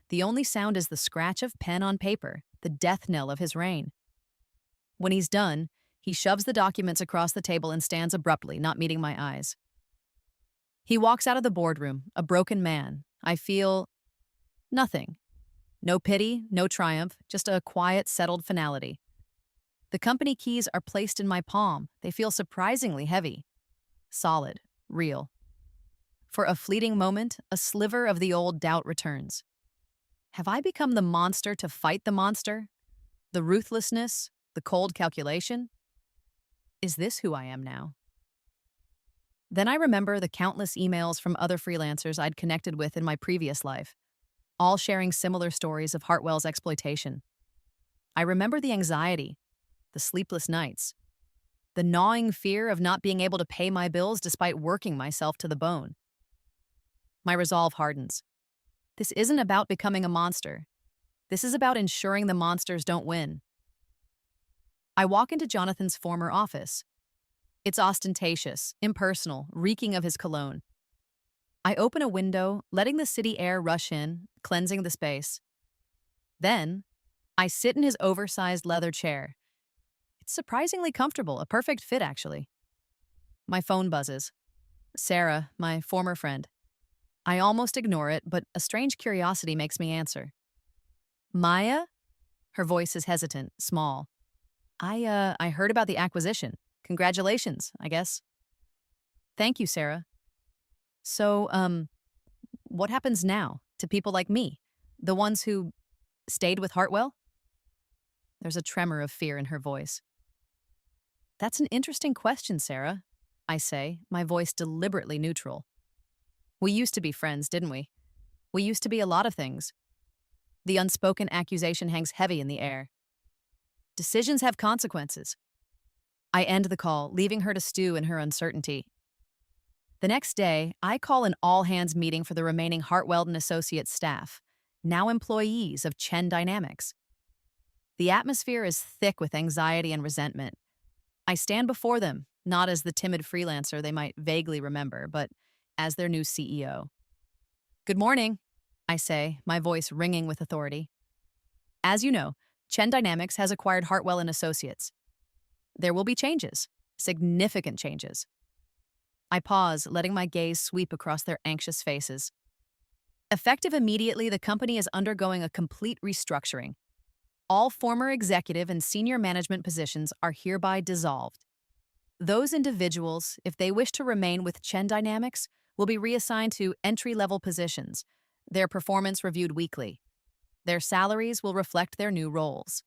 The only sound is the scratch of pen on paper, the death knell of his reign. When he's done, he shoves the documents across the table and stands abruptly, not meeting my eyes. He walks out of the boardroom, a broken man. I feel nothing. No pity, no triumph, just a quiet, settled finality. The company keys are placed in my palm. They feel surprisingly heavy. Solid, real. For a fleeting moment, a sliver of the old doubt returns. Have I become the monster to fight the monster? The ruthlessness? The cold calculation? Is this who I am now? Then I remember the countless emails from other freelancers I'd connected with in my previous life, all sharing similar stories of Hartwell's exploitation. I remember the anxiety, the sleepless nights, the gnawing fear of not being able to pay my bills despite working myself to the bone. My resolve hardens. This isn't about becoming a monster. This is about ensuring the monsters don't win. I walk into Jonathan's former office. It's ostentatious, impersonal, reeking of his cologne. I open a window, letting the city air rush in, cleansing the space. Then, I sit in his oversized leather chair. It's surprisingly comfortable, a perfect fit, actually. My phone buzzes. Sarah, my former friend. I almost ignore it, but a strange curiosity makes me answer. Maya? Her voice is hesitant, small. I heard about the acquisition. Congratulations, I guess. Thank you, Sarah. So, what happens now to people like me? The ones who stayed with Hartwell? There's a tremor of fear in her voice. That's an interesting question, Sarah, I say, my voice deliberately neutral. We used to be friends, didn't we? We used to be a lot of things. The unspoken accusation hangs heavy in the air. Decisions have consequences. I end the call, leaving her to stew in her uncertainty. The next day, I call an all-hands meeting for the remaining Hartwell and Associates staff, now employees of Chen Dynamics. The atmosphere is thick with anxiety and resentment. I stand before them, not as the timid freelancer they might vaguely remember, but as their new CEO. Good morning, I say, my voice ringing with authority. As you know, Chen Dynamics has acquired Hartwell and Associates. There will be changes, significant changes. I pause, letting my gaze sweep across their anxious faces. Effective immediately, the company is undergoing a complete restructuring. All former executive and senior management positions are hereby dissolved. Those individuals, if they wish to remain with Chen Dynamics, will be reassigned to entry-level positions, their performance reviewed weekly. Their salaries will reflect their new roles.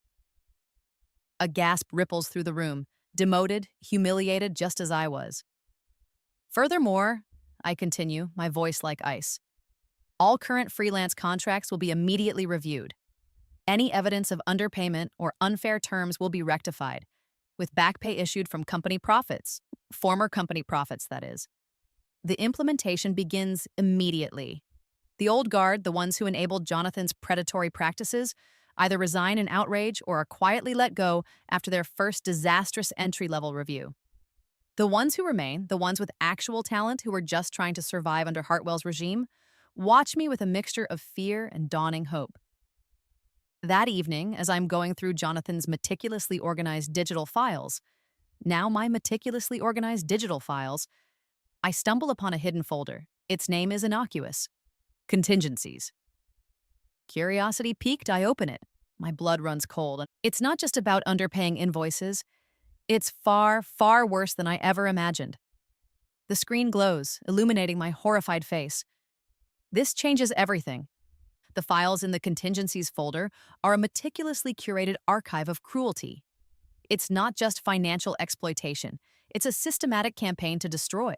A gasp ripples through the room, demoted, humiliated just as I was. Furthermore, I continue, my voice like ice, all current freelance contracts will be immediately reviewed. Any evidence of underpayment or unfair terms will be rectified, with back pay issued from company profits, former company profits, that is. The implementation begins immediately. The old guard, the ones who enabled Jonathan's predatory practices, either resign in outrage or are quietly let go after their first disastrous entry-level review. The ones who remain, the ones with actual talent who are just trying to survive under Hartwell's regime, watch me with a mixture of fear and dawning hope. That evening, as I'm going through Jonathan's meticulously organized digital files, now my meticulously organized digital files, I stumble upon a hidden folder. Its name is innocuous. Contingencies. Curiosity piqued, I open it. My blood runs cold. It's not just about underpaying invoices. It's far, far worse than I ever imagined. The screen glows, illuminating my horrified face. This changes everything. The files in the contingencies folder are a meticulously curated archive of cruelty. It's not just financial exploitation. It's a systematic campaign to destroy.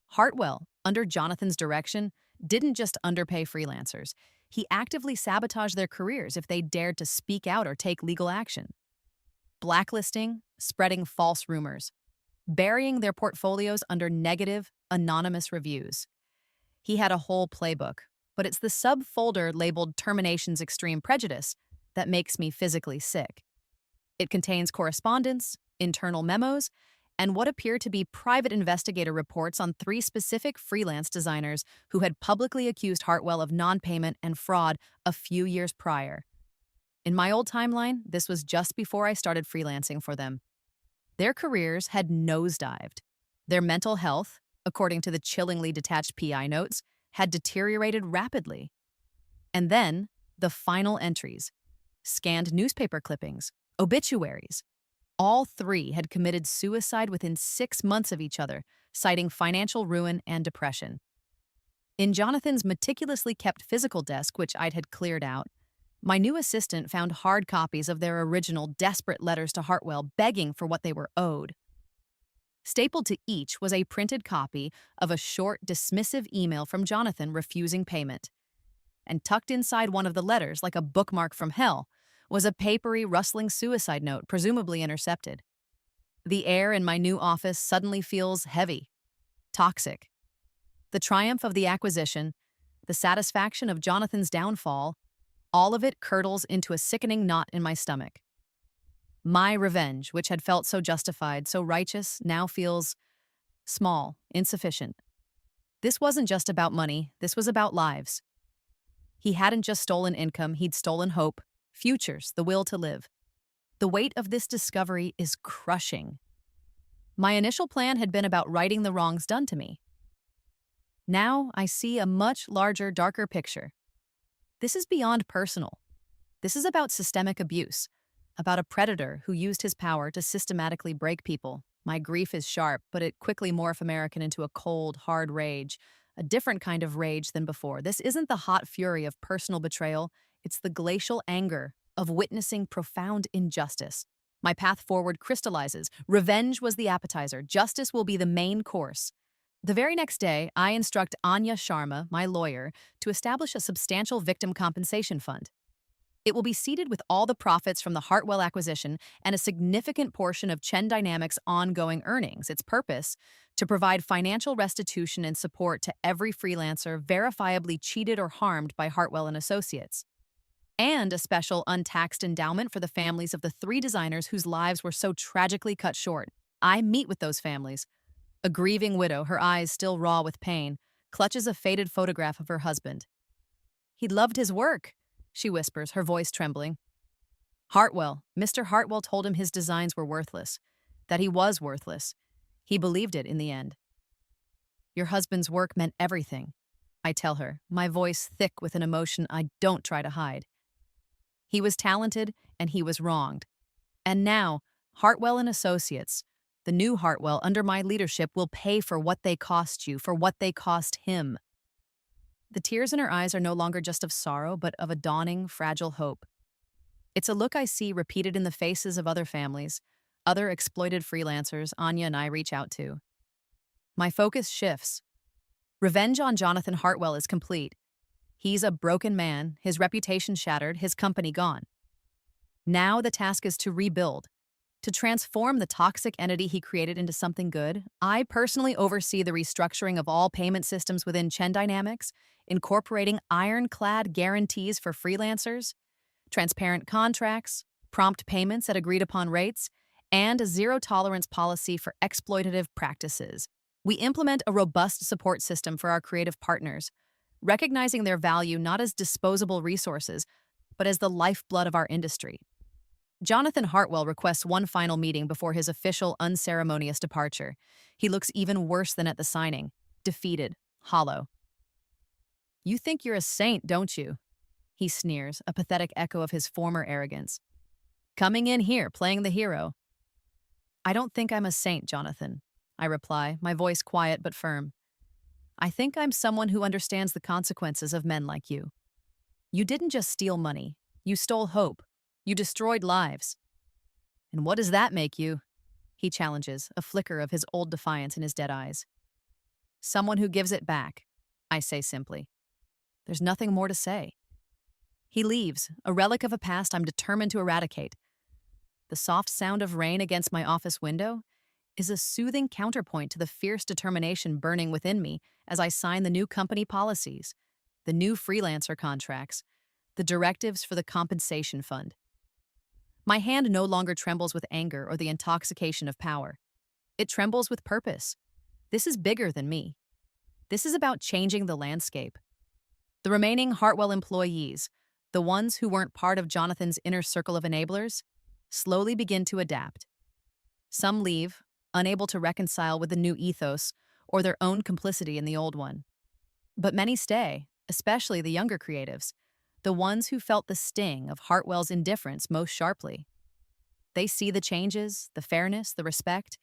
Hartwell, under Jonathan's direction, didn't just underpay freelancers. He actively sabotaged their careers if they dared to speak out or take legal action. Blacklisting, spreading false rumors, burying their portfolios under negative, anonymous reviews. He had a whole playbook, but it's the subfolder labeled Terminations Extreme Prejudice that makes me physically sick. It contains correspondence, internal memos, and what appear to be private investigator reports on 3 specific freelance designers who had publicly accused Hartwell of non-payment and fraud a few years prior. In my old timeline, this was just before I started freelancing for them. Their careers had nosedived. Their mental health, according to the chillingly detached PI notes, had deteriorated rapidly. And then, the final entries. Scanned newspaper clippings, obituaries. All 3 had committed suicide within 6 months of each other, citing financial ruin and depression. In Jonathan's meticulously kept physical desk, which I'd had cleared out, my new assistant found hard copies of their original desperate letters to Hartwell begging for what they were owed. Stapled to each was a printed copy of a short, dismissive email from Jonathan refusing payment. And tucked inside one of the letters, like a bookmark from hell, was a papery, rustling suicide note, presumably intercepted. The air in my new office suddenly feels heavy, toxic. The triumph of the acquisition, the satisfaction of Jonathan's downfall, all of it curdles into a sickening knot in my stomach. My revenge, which had felt so justified, so righteous, now feels small, insufficient. This wasn't just about money, this was about lives. He hadn't just stolen income, he'd stolen hope, futures, the will to live. The weight of this discovery is crushing. My initial plan had been about righting the wrongs done to me. Now I see a much larger, darker picture. This is beyond personal. This is about systemic abuse, about a predator who used his power to systematically break people. My grief is sharp, but it quickly morphs American into a cold, hard rage, a different kind of rage than before. This isn't the hot fury of personal betrayal, it's the glacial anger of witnessing profound injustice. My path forward crystallizes. Revenge was the appetizer. Justice will be the main course. The very next day, I instruct Anya Sharma, my lawyer, to establish a substantial victim compensation fund. It will be seeded with all the profits from the Hartwell acquisition and a significant portion of Chen Dynamics' ongoing earnings. Its purpose, to provide financial restitution and support to every freelancer verifiably cheated or harmed by Hartwell and Associates. And a special untaxed endowment for the families of the 3 designers whose lives were so tragically cut short. I meet with those families. A grieving widow, her eyes still raw with pain, clutches a faded photograph of her husband. He'd loved his work. she whispers, her voice trembling. Hartwell, Mr. Hartwell told him his designs were worthless, that he was worthless. He believed it in the end. Your husband's work meant everything, I tell her, my voice thick with an emotion I don't try to hide. He was talented and he was wronged. And now, Hartwell and Associates, the new Hartwell under my leadership, will pay for what they cost you, for what they cost him. The tears in her eyes are no longer just of sorrow, but of a dawning, fragile hope. It's a look I see repeated in the faces of other families, other exploited freelancers Anya and I reach out to. My focus shifts. Revenge on Jonathan Hartwell is complete. He's a broken man, his reputation shattered, his company gone. Now the task is to rebuild, to transform the toxic entity he created into something good. I personally oversee the restructuring of all payment systems within Chen Dynamics, incorporating ironclad guarantees for freelancers, transparent contracts, prompt payments at agreed-upon rates, and a zero-tolerance policy for exploitative practices. We implement a robust support system for our creative partners, recognizing their value not as disposable resources, but as the lifeblood of our industry. Jonathan Hartwell requests one final meeting before his official, unceremonious departure. He looks even worse than at the signing, defeated, hollow. You think you're a saint, don't you? He sneers, a pathetic echo of his former arrogance. Coming in here, playing the hero. I don't think I'm a saint, Jonathan, I reply, my voice quiet but firm. I think I'm someone who understands the consequences of men like you. You didn't just steal money. You stole hope. You destroyed lives. And what does that make you? He challenges, a flicker of his old defiance in his dead eyes. Someone who gives it back, I say simply. There's nothing more to say. He leaves, a relic of a past I'm determined to eradicate. The soft sound of rain against my office window is a soothing counterpoint to the fierce determination burning within me as I sign the new company policies, the new freelancer contracts, the directives for the compensation fund. My hand no longer trembles with anger or the intoxication of power. It trembles with purpose. This is bigger than me. This is about changing the landscape. The remaining Hartwell employees, the ones who weren't part of Jonathan's inner circle of enablers, slowly begin to adapt. Some leave, unable to reconcile with the new ethos or their own complicity in the old one. But many stay, especially the younger creatives, the ones who felt the sting of Hartwell's indifference most sharply. They see the changes, the fairness, the respect,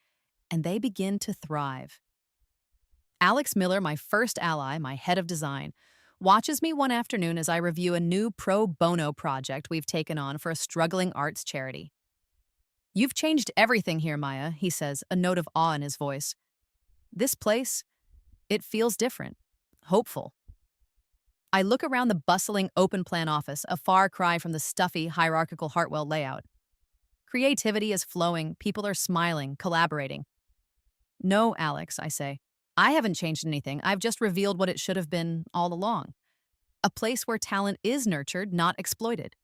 and they begin to thrive. Alex Miller, my first ally, my head of design, watches me one afternoon as I review a new pro bono project we've taken on for a struggling arts charity. You've changed everything here, Maya, he says, a note of awe in his voice. This place, it feels different, hopeful. I look around the bustling open-plan office, a far cry from the stuffy, hierarchical Hartwell layout. Creativity is flowing, people are smiling, collaborating. No, Alex, I say. I haven't changed anything. I've just revealed what it should have been all along. A place where talent is nurtured, not exploited.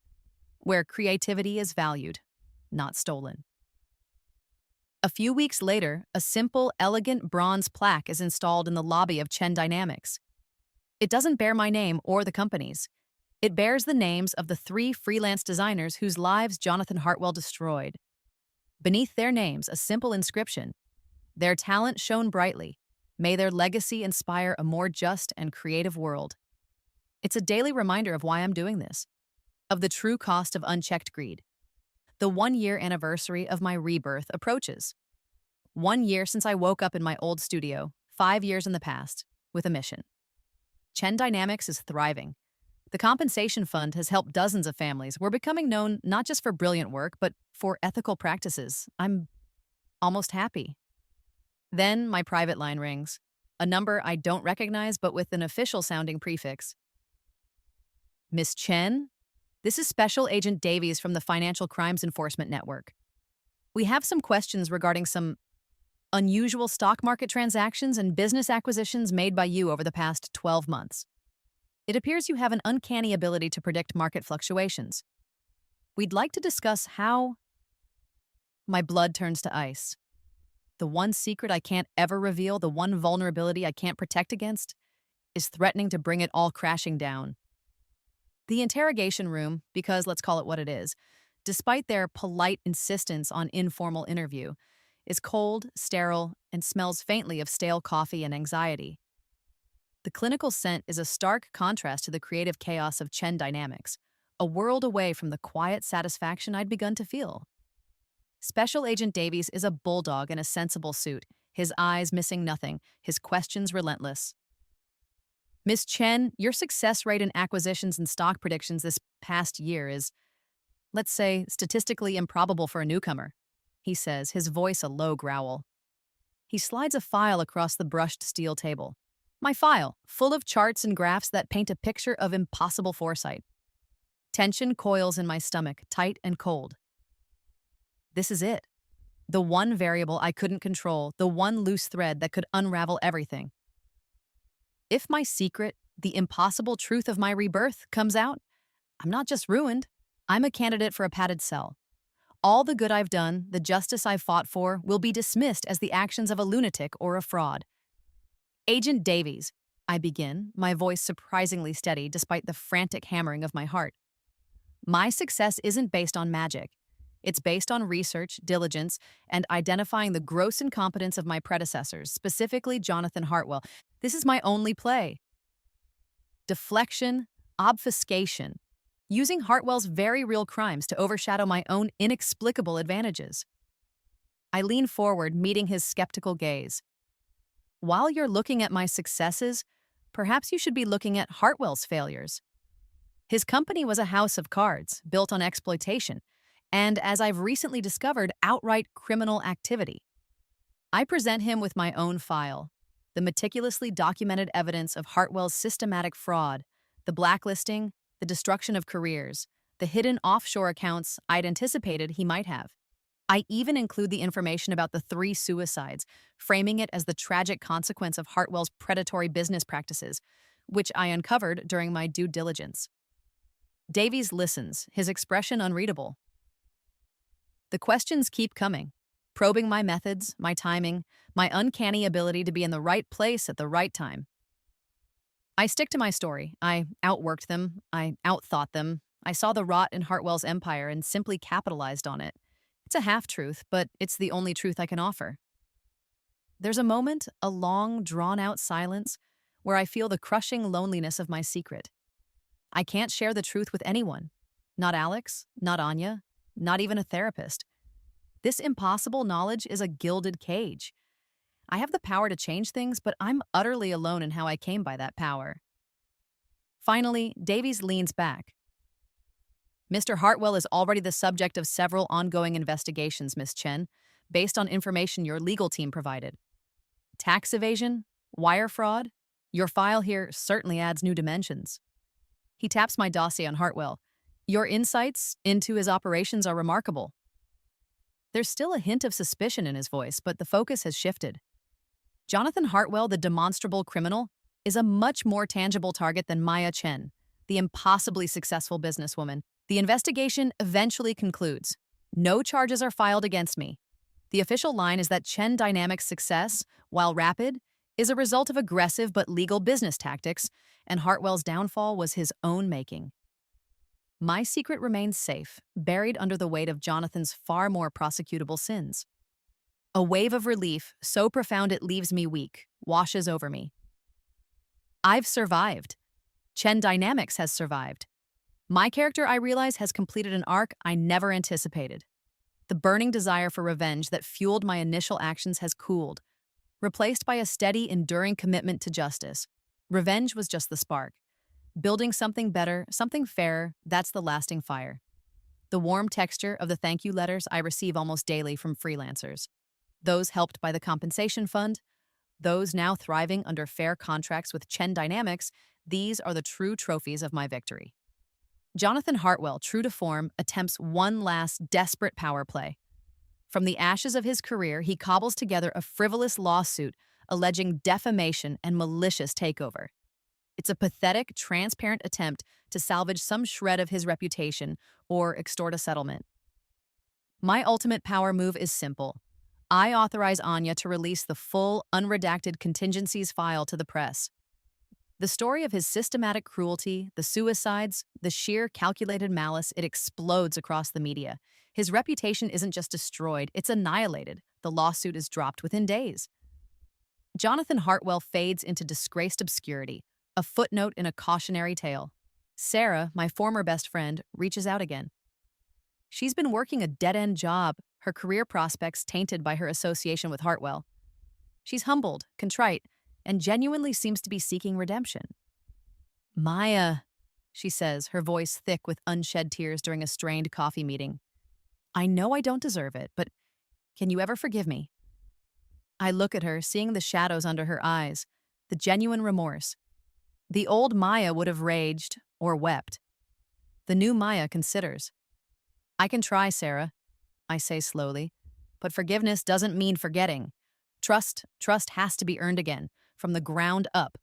Where creativity is valued, not stolen. A few weeks later, a simple, elegant bronze plaque is installed in the lobby of Chen Dynamics. It doesn't bear my name or the company's. It bears the names of the 3 freelance designers whose lives Jonathan Hartwell destroyed. Beneath their names, a simple inscription. Their talent shone brightly. May their legacy inspire a more just and creative world. It's a daily reminder of why I'm doing this, of the true cost of unchecked greed. The 1-year anniversary of my rebirth approaches. 1 year since I woke up in my old studio, 5 years in the past, with a mission. Chen Dynamics is thriving. The compensation fund has helped dozens of families. We're becoming known not just for brilliant work, but for ethical practices. I'm almost happy. Then my private line rings, a number I don't recognize but with an official-sounding prefix. Miss Chen? This is Special Agent Davies from the Financial Crimes Enforcement Network. We have some questions regarding some unusual stock market transactions and business acquisitions made by you over the past 12 months. It appears you have an uncanny ability to predict market fluctuations. We'd like to discuss how... My blood turns to ice. The one secret I can't ever reveal, the one vulnerability I can't protect against, is threatening to bring it all crashing down. The interrogation room, because let's call it what it is, despite their polite insistence on informal interview, is cold, sterile, and smells faintly of stale coffee and anxiety. The clinical scent is a stark contrast to the creative chaos of Chen Dynamics, a world away from the quiet satisfaction I'd begun to feel. Special Agent Davies is a bulldog in a sensible suit, his eyes missing nothing, his questions relentless. Miss Chen, your success rate in acquisitions and stock predictions this past year is, let's say, statistically improbable for a newcomer, he says, his voice a low growl. He slides a file across the brushed steel table. My file, full of charts and graphs that paint a picture of impossible foresight. Tension coils in my stomach, tight and cold. This is it. The one variable I couldn't control, the one loose thread that could unravel everything. If my secret, the impossible truth of my rebirth, comes out, I'm not just ruined, I'm a candidate for a padded cell. All the good I've done, the justice I've fought for, will be dismissed as the actions of a lunatic or a fraud. Agent Davies, I begin, my voice surprisingly steady despite the frantic hammering of my heart. My success isn't based on magic. It's based on research, diligence, and identifying the gross incompetence of my predecessors, specifically Jonathan Hartwell. This is my only play. Deflection, obfuscation, using Hartwell's very real crimes to overshadow my own inexplicable advantages. I lean forward, meeting his skeptical gaze. While you're looking at my successes, perhaps you should be looking at Hartwell's failures. His company was a house of cards, built on exploitation, and, as I've recently discovered, outright criminal activity. I present him with my own file, the meticulously documented evidence of Hartwell's systematic fraud, the blacklisting, the destruction of careers, the hidden offshore accounts I'd anticipated he might have. I even include the information about the 3 suicides, framing it as the tragic consequence of Hartwell's predatory business practices, which I uncovered during my due diligence. Davies listens, his expression unreadable. The questions keep coming, probing my methods, my timing, my uncanny ability to be in the right place at the right time. I stick to my story. I outworked them. I outthought them. I saw the rot in Hartwell's empire and simply capitalized on it. It's a half-truth, but it's the only truth I can offer. There's a moment, a long, drawn-out silence, where I feel the crushing loneliness of my secret. I can't share the truth with anyone. Not Alex, not Anya, not even a therapist. This impossible knowledge is a gilded cage. I have the power to change things, but I'm utterly alone in how I came by that power. Finally, Davies leans back. Mr. Hartwell is already the subject of several ongoing investigations, Miss Chen, based on information your legal team provided. Tax evasion? Wire fraud? Your file here certainly adds new dimensions. He taps my dossier on Hartwell. Your insights into his operations are remarkable. There's still a hint of suspicion in his voice, but the focus has shifted. Jonathan Hartwell, the demonstrable criminal, is a much more tangible target than Maya Chen, the impossibly successful businesswoman. The investigation eventually concludes. No charges are filed against me. The official line is that Chen Dynamics' success, while rapid, is a result of aggressive but legal business tactics, and Hartwell's downfall was his own making. My secret remains safe, buried under the weight of Jonathan's far more prosecutable sins. A wave of relief, so profound it leaves me weak, washes over me. I've survived. Chen Dynamics has survived. My character, I realize, has completed an arc I never anticipated. The burning desire for revenge that fueled my initial actions has cooled, replaced by a steady, enduring commitment to justice. Revenge was just the spark. Building something better, something fairer, that's the lasting fire. The warm texture of the thank you letters I receive almost daily from freelancers. Those helped by the compensation fund, those now thriving under fair contracts with Chen Dynamics, these are the true trophies of my victory. Jonathan Hartwell, true to form, attempts one last desperate power play. From the ashes of his career, he cobbles together a frivolous lawsuit alleging defamation and malicious takeover. It's a pathetic, transparent attempt to salvage some shred of his reputation or extort a settlement. My ultimate power move is simple. I authorize Anya to release the full, unredacted contingencies file to the press. The story of his systematic cruelty, the suicides, the sheer calculated malice, it explodes across the media. His reputation isn't just destroyed, it's annihilated. The lawsuit is dropped within days. Jonathan Hartwell fades into disgraced obscurity, a footnote in a cautionary tale. Sarah, my former best friend, reaches out again. She's been working a dead-end job, her career prospects tainted by her association with Hartwell. She's humbled, contrite, and genuinely seems to be seeking redemption. Maya, she says, her voice thick with unshed tears during a strained coffee meeting. I know I don't deserve it, but can you ever forgive me? I look at her, seeing the shadows under her eyes, the genuine remorse. The old Maya would have raged or wept. The new Maya considers. I can try, Sarah, I say slowly, but forgiveness doesn't mean forgetting. Trust has to be earned again, from the ground up.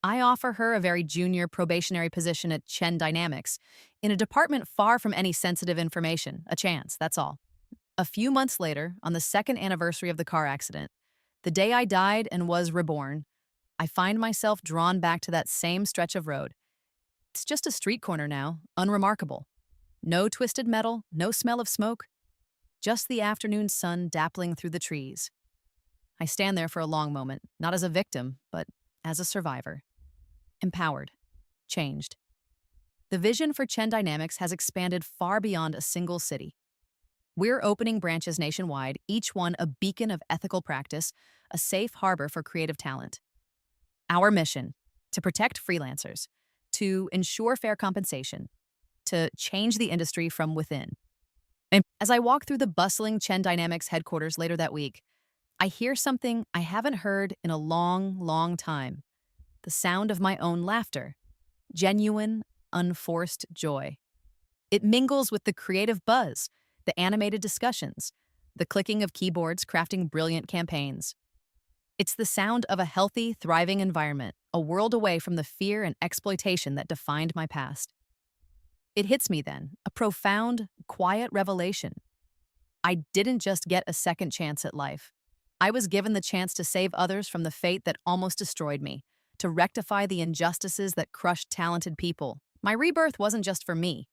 I offer her a very junior probationary position at Chen Dynamics, in a department far from any sensitive information, a chance, that's all. A few months later, on the second anniversary of the car accident, the day I died and was reborn, I find myself drawn back to that same stretch of road. It's just a street corner now, unremarkable. No twisted metal, no smell of smoke, just the afternoon sun dappling through the trees. I stand there for a long moment, not as a victim, but as a survivor. Empowered. Changed. The vision for Chen Dynamics has expanded far beyond a single city. We're opening branches nationwide, each one a beacon of ethical practice, a safe harbor for creative talent. Our mission: to protect freelancers, to ensure fair compensation, to change the industry from within. And as I walk through the bustling Chen Dynamics headquarters later that week, I hear something I haven't heard in a long, long time. The sound of my own laughter. Genuine, unforced joy. It mingles with the creative buzz, the animated discussions, the clicking of keyboards crafting brilliant campaigns. It's the sound of a healthy, thriving environment, a world away from the fear and exploitation that defined my past. It hits me then, a profound, quiet revelation. I didn't just get a second chance at life. I was given the chance to save others from the fate that almost destroyed me, to rectify the injustices that crushed talented people. My rebirth wasn't just for me.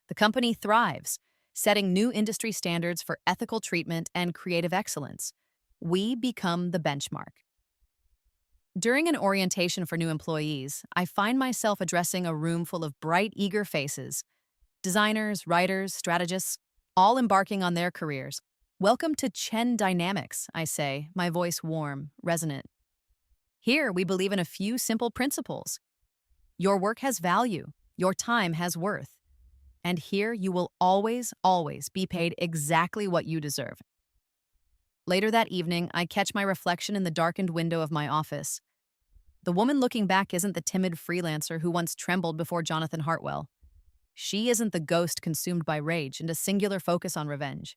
The company thrives, setting new industry standards for ethical treatment and creative excellence. We become the benchmark. During an orientation for new employees, I find myself addressing a room full of bright, eager faces. Designers, writers, strategists, all embarking on their careers. Welcome to Chen Dynamics, I say, my voice warm, resonant. Here, we believe in a few simple principles. Your work has value. Your time has worth. And here, you will always, always be paid exactly what you deserve. Later that evening, I catch my reflection in the darkened window of my office. The woman looking back isn't the timid freelancer who once trembled before Jonathan Hartwell. She isn't the ghost consumed by rage and a singular focus on revenge.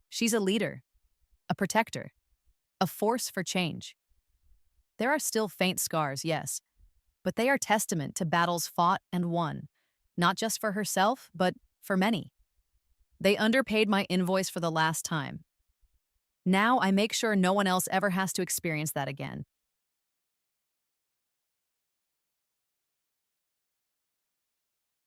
She's a leader, a protector, a force for change. There are still faint scars, yes, but they are testament to battles fought and won, not just for herself, but for many. They underpaid my invoice for the last time. Now I make sure no one else ever has to experience that again.